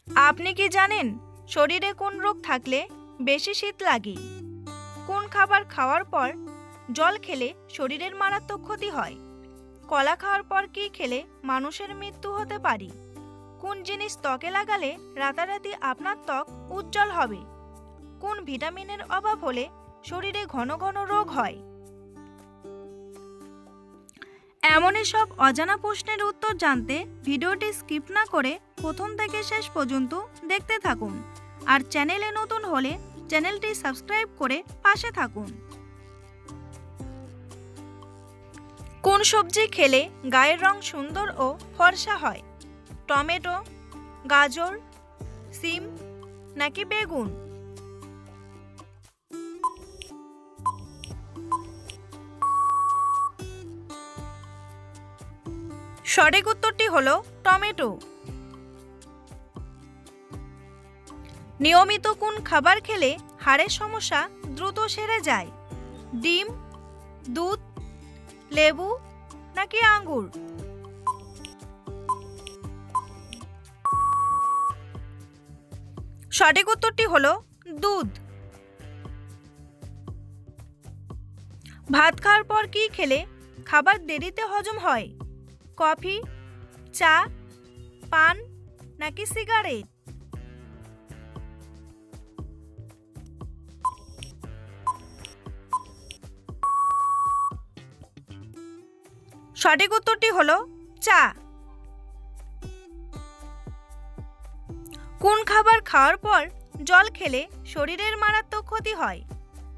আপনি কি জানেন শরীরে কোন রোগ থাকলে বেশি শীত লাগে? কোন খাবার খাওয়ার পর জল খেলে শরীরের মারাত্মক ক্ষতি হয়? কলা খাওয়ার পর কি খেলে মানুষের মৃত্যু হতে পারে? কোন জিনিস ত্বকে লাগালে রাতারাতি আপনার ত্বক উজ্জ্বল হবে? কোন ভিটামিনের অভাব হলে শরীরে ঘন ঘন রোগ হয়? এমনই সব অজানা প্রশ্নের উত্তর জানতে ভিডিওটি স্কিপ না করে প্রথম থেকে শেষ পর্যন্ত দেখতে থাকুন। আর চ্যানেলে নতুন হলে চ্যানেলটি সাবস্ক্রাইব করে পাশে থাকুন। কোন সবজি খেলে গায়ের রং সুন্দর ও ফর্সা হয়? টমেটো, গাজর, সিম নাকি বেগুন? সঠিক উত্তরটি হলো টমেটো। নিয়মিত কোন খাবার খেলে হাড়ের সমস্যা দ্রুত সেরে যায়? ডিম, দুধ, লেবু নাকি আঙ্গুর? সঠিক উত্তরটি হলো দুধ। ভাত খাওয়ার পর কি খেলে খাবার দেরিতে হজম হয়? কফি, চা, পান নাকি সিগারেট? সঠিক উত্তরটি হলো চা। কোন খাবার খাওয়ার পর জল খেলে শরীরের মারাত্মক ক্ষতি হয়?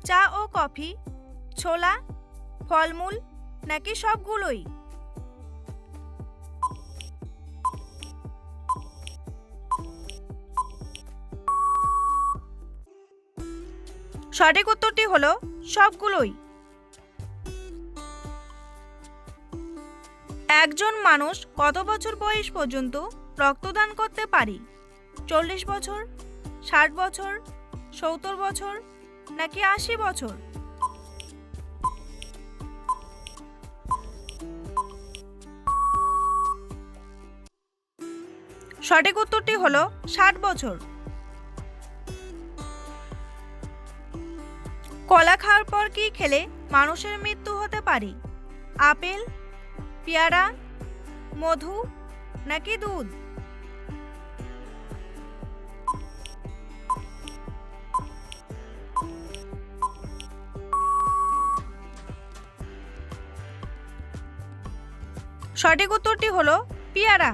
চা ও কফি, ছোলা, ফলমূল নাকি সবগুলোই? সঠিক উত্তরটি হলো সবগুলোই। একজন মানুষ কত বছর বয়স পর্যন্ত রক্তদান করতে পারে? 40 বছর, 60 বছর, 70 বছর নাকি 80 বছর? সঠিক উত্তরটি হলো 60 বছর। কলা খাওয়ার পর কি খেলে মানুষের মৃত্যু হতে পারে? আপেল, পেয়ারা, মধু নাকি দুধ? সঠিক উত্তরটি হলো পেয়ারা।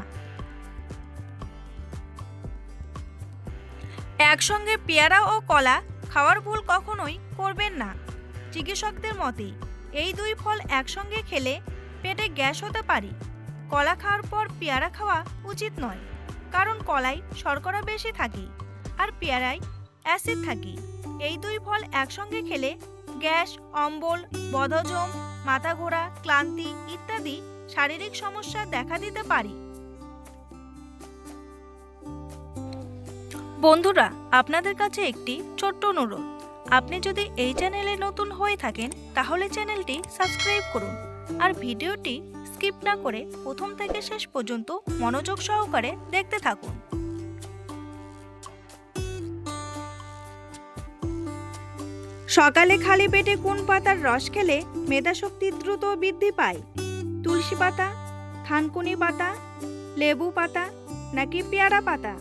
একসঙ্গে পেয়ারা ও কলা খাওয়ার ভুল কখনোই করবেন না। চিকিৎসকদের মতে এই দুই ফল একসঙ্গে খেলে পেটে গ্যাস হতে পারে। কলা খাওয়ার পর পেয়ারা খাওয়া উচিত নয়, কারণ কলায় শর্করা বেশি থাকে আর পেয়ারায় অ্যাসিড থাকে। এই দুই ফল একসঙ্গে খেলে গ্যাস, অম্বল, বদহজম, মাথা ঘোরা, ক্লান্তি ইত্যাদি শারীরিক সমস্যা দেখা দিতে পারে। বন্ধুরা, আপনাদের কাছে একটি ছোট্ট অনুরোধ, আপনি যদি এই চ্যানেলে নতুন হয়ে থাকেন তাহলে চ্যানেলটি সাবস্ক্রাইব করুন আর ভিডিওটি স্কিপ না করে প্রথম থেকে শেষ পর্যন্ত মনোযোগ সহকারে দেখতে থাকুন। সকালে খালি পেটে কোন পাতার রস খেলে মেধাশক্তি দ্রুত বৃদ্ধি পায়? তুলসী পাতা, থানকুনি পাতা, লেবু পাতা নাকি পেয়ারা পাতা?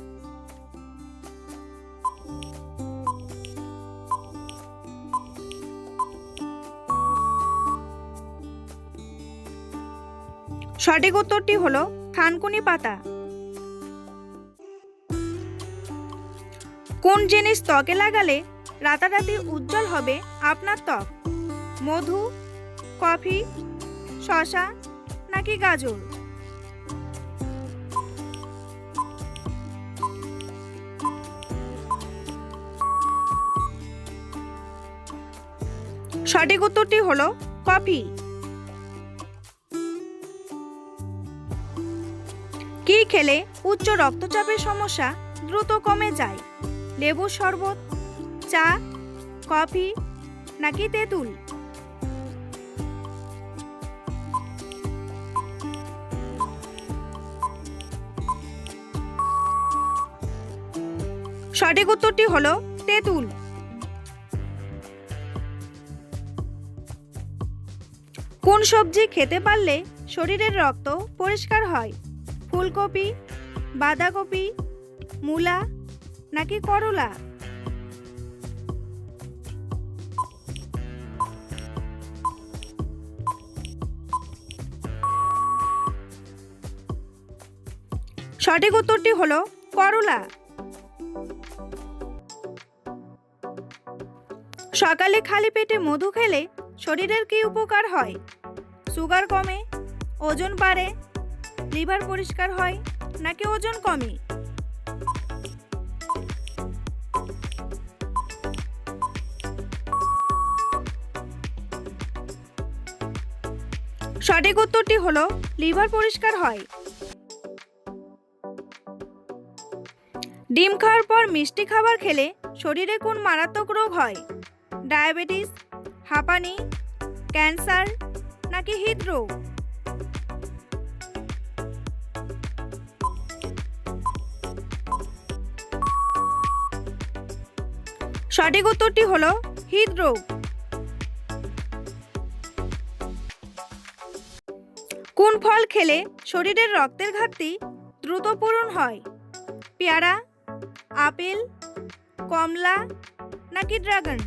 সঠিক উত্তরটি হলো থানকুনি পাতা। কোন জিনিস ত্বকে লাগালে রাতারাতি উজ্জ্বল হবে আপনার ত্বক? মধু, কফি, শসা নাকি গাজর? সঠিক উত্তরটি হলো কফি। কি খেলে উচ্চ রক্তচাপের সমস্যা দ্রুত কমে যায়? লেবুর শরবত, চা, কফি নাকি তেঁতুল? সঠিক উত্তরটি হলো তেঁতুল। কোন সবজি খেতে পারলে শরীরের রক্ত পরিষ্কার হয়? ফুলকপি, বাঁধাকপি, মূলা নাকি করলা? সঠিক উত্তরটি হলো করলা। সকালে খালি পেটে মধু খেলে শরীরের কি উপকার হয়? সুগার কমে, ওজন বাড়ে, লিভার পরিষ্কার হয় নাকি ওজন কমে? সঠিক উত্তরটি হলো লিভার পরিষ্কার হয়। ডিম খাওয়ার পর মিষ্টি খাবার খেলে শরীরে কোন মারাত্মক রোগ হয়? ডায়াবেটিস, হাঁপানি, ক্যান্সার নাকি হৃদরোগ? সঠিক উত্তরটি হলো হৃদরোগ। কোন ফল খেলে শরীরের রক্তের ঘাটতি দ্রুত পূরণ হয়? পেয়ারা, আপেল, কমলা নাকি ড্রাগন?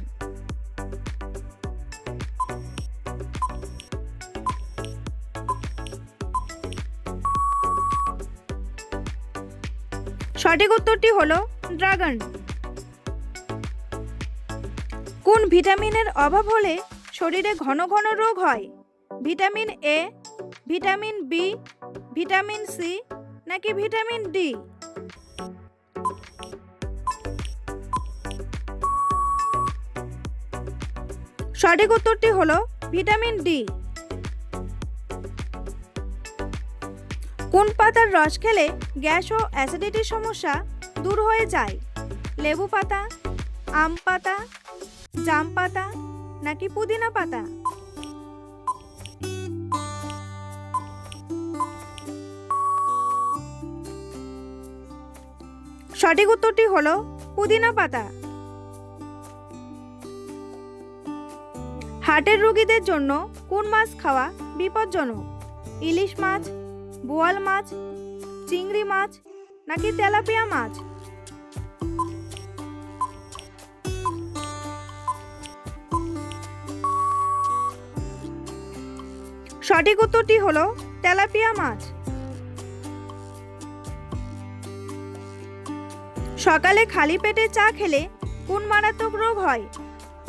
সঠিক উত্তরটি হলো ড্রাগন। কোন ভিটামিনের অভাব হলে শরীরে ঘন ঘন রোগ হয়? Vitamin A, vitamin B, vitamin C নাকি ভিটামিন ডি? সঠিক উত্তরটি হলো ভিটামিন ডি। কোন পাতার রস খেলে গ্যাস ও অ্যাসিডিটির সমস্যা দূর হয়ে যায়? লেবু পাতা, আম পাতা, জাম পাতা নাকি পুদিনা পাতা? সঠিক উত্তরটি হলো পুদিনা পাতা। হার্টের রোগীদের জন্য কোন মাছ খাওয়া বিপজ্জনক? ইলিশ মাছ, বোয়াল মাছ, চিংড়ি মাছ নাকি তেলাপিয়া মাছ? সঠিক উত্তরটি হলো তেলাপিয়া মাছ। সকালে খালি পেটে চা খেলে কোন মারাত্মক রোগ হয়?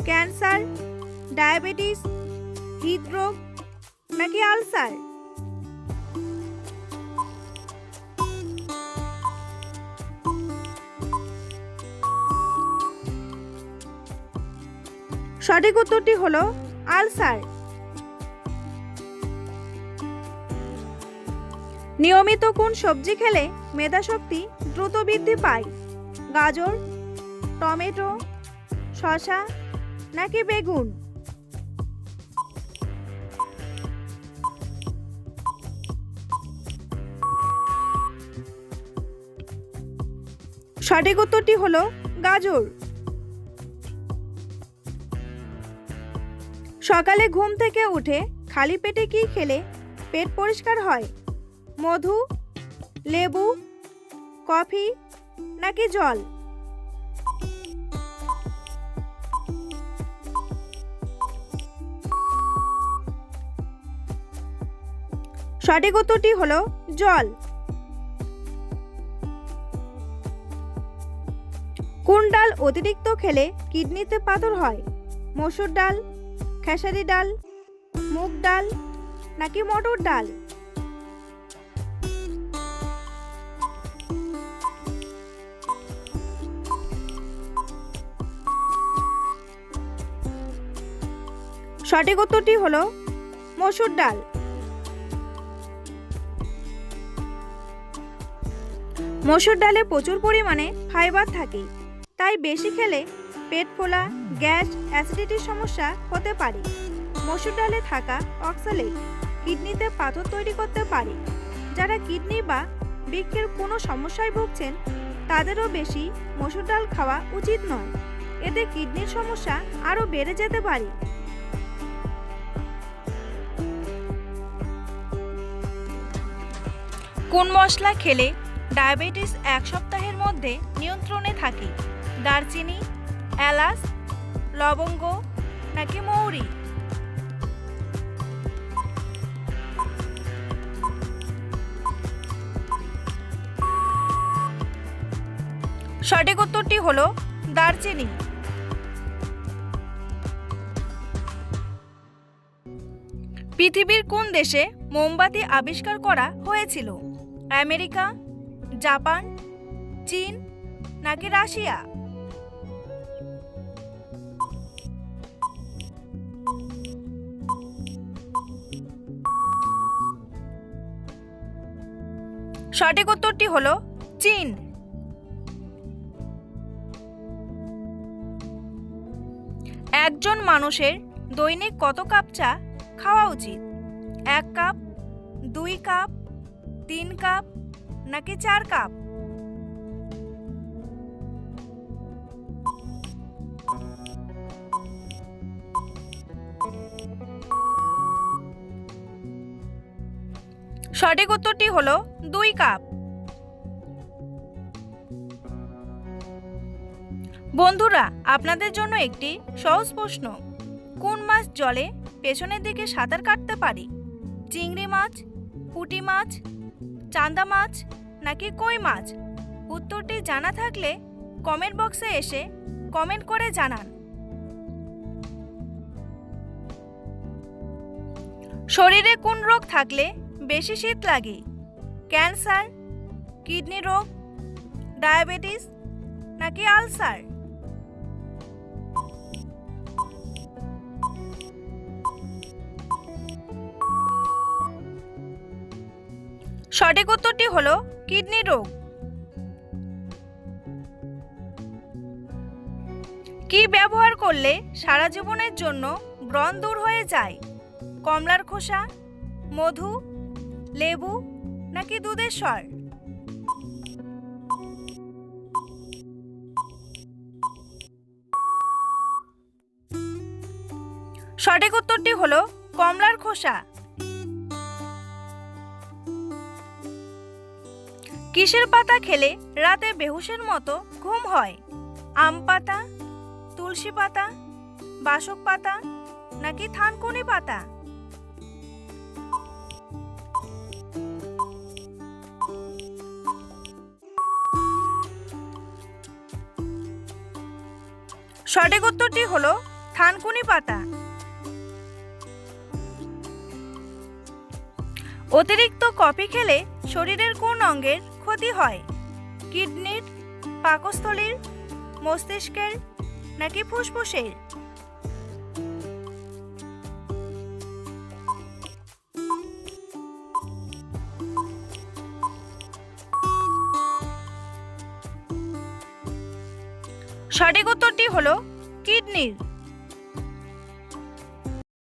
ক্যান্সার, ডায়াবেটিস, হৃদরোগ নাকি আলসার? সঠিক উত্তরটি হলো আলসার। নিয়মিত কোন সবজি খেলে মেধাশক্তি দ্রুত বৃদ্ধি পায়? গাজর, টমেটো, শসা নাকি বেগুন? সঠিক উত্তরটি হলো গাজর। সকালে ঘুম থেকে উঠে খালি পেটে কি খেলে পেট পরিষ্কার হয়? মধু, লেবু, কফি নাকি জল? সঠিক উত্তরটি হলো জল। কোন ডাল অতিরিক্ত খেলে কিডনিতে পাথর হয়? মসুর ডাল, খেসারি ডাল, মুগ ডাল নাকি মটর ডাল? সঠিক উত্তরটি হলো মসুর ডাল। মসুর ডালে প্রচুর পরিমাণে ফাইবার থাকে, তাই বেশি খেলে পেট ফোলা, গ্যাস, অ্যাসিডিটির সমস্যা হতে পারে। মসুর ডালে থাকা অক্সালেট কিডনিতে পাথর তৈরি করতে পারে। যারা কিডনি বা বৃক্কের কোনো সমস্যায় ভুগছেন তাদেরও বেশি মসুর ডাল খাওয়া উচিত নয়, এতে কিডনির সমস্যা আরও বেড়ে যেতে পারে। কোন মশলা খেলে ডায়াবেটিস 1 সপ্তাহের মধ্যে নিয়ন্ত্রণে থাকে? দারচিনি, এলাচ, লবঙ্গ নাকি মৌরি? সঠিক উত্তরটি হলো দারচিনি। পৃথিবীর কোন দেশে মোমবাতি আবিষ্কার করা হয়েছিল? আমেরিকা, জাপান, চীন নাকি রাশিয়া? সঠিক উত্তরটি হলো চীন। একজন মানুষের দৈনিক কত কাপ চা খাওয়া উচিত? 1 কাপ, 2 কাপ, 3 কাপ নাকি 4 কাপ? সঠিক উত্তরটি হলো 2 কাপ। বন্ধুরা, আপনাদের জন্য একটি সহজ প্রশ্ন। কোন মাছ জলে পেছনের দিকে সাঁতার কাটতে পারে? চিংড়ি মাছ, পুঁটি মাছ, চান্দা মাছ নাকি কই মাছ? উত্তরটি জানা থাকলে কমেন্ট বক্সে এসে কমেন্ট করে জানান। শরীরে কোন রোগ থাকলে বেশি শীত লাগে? ক্যান্সার, কিডনি রোগ, ডায়াবেটিস নাকি আলসার? সঠিক উত্তরটি হলো কিডনি রোগ। কি ব্যবহার করলে সারা জীবনের জন্য ব্রণ দূর হয়ে যায়? কমলার খোসা, মধু, লেবু নাকি দুধের স্বর? সঠিক উত্তরটি হলো কমলার খোসা। কিসের পাতা খেলে রাতে বেহুশের মতো ঘুম হয়? আম পাতা, তুলসী পাতা, বাসক পাতা নাকি থানকুনি পাতা? সঠিক উত্তরটি হলো থানকুনি পাতা। অতিরিক্ত কফি খেলে শরীরের কোন অঙ্গের ক্ষতি হয়? কিডনির, পাকস্থলীর, মস্তিষ্কের নাকি ফুসফুসের? সঠিক উত্তরটি হলো কিডনির।